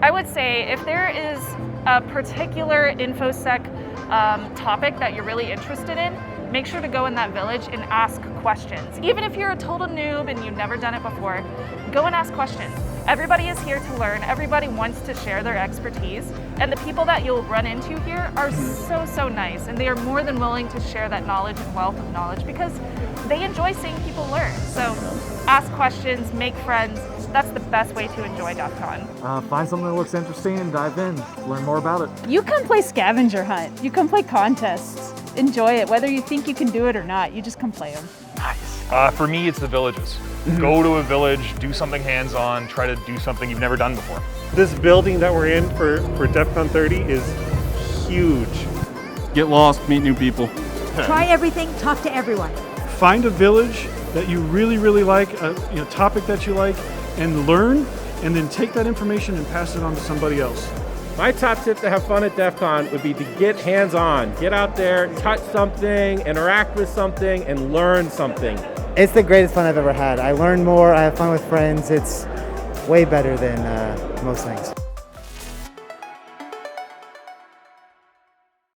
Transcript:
I would say if there is a particular InfoSec topic that you're really interested in, make sure to go in that village and ask questions. Even if you're a total noob and you've never done it before, go and ask questions. Everybody is here to learn. Everybody wants to share their expertise. And the people that you'll run into here are so nice. And they are more than willing to share that knowledge and wealth of knowledge because they enjoy seeing people learn. So ask questions, make friends. That's the best way to enjoy DEF CON. Find something that looks interesting and dive in. Learn more about it. You come play scavenger hunt. You come play contests. Enjoy it. Whether you think you can do it or not, you just come play them. Nice. For me, it's the villages. Go to a village, do something hands-on, try to do something you've never done before. This building that we're in for DEF CON 30 is huge. Get lost, meet new people. Try everything, talk to everyone. Find a village that you really like, a topic that you like, and learn, and then take that information and pass it on to somebody else. My top tip to have fun at DEF CON would be to get hands-on. Get out there, touch something, interact with something, and learn something. It's the greatest fun I've ever had. I learn more, I have fun with friends. It's way better than most things.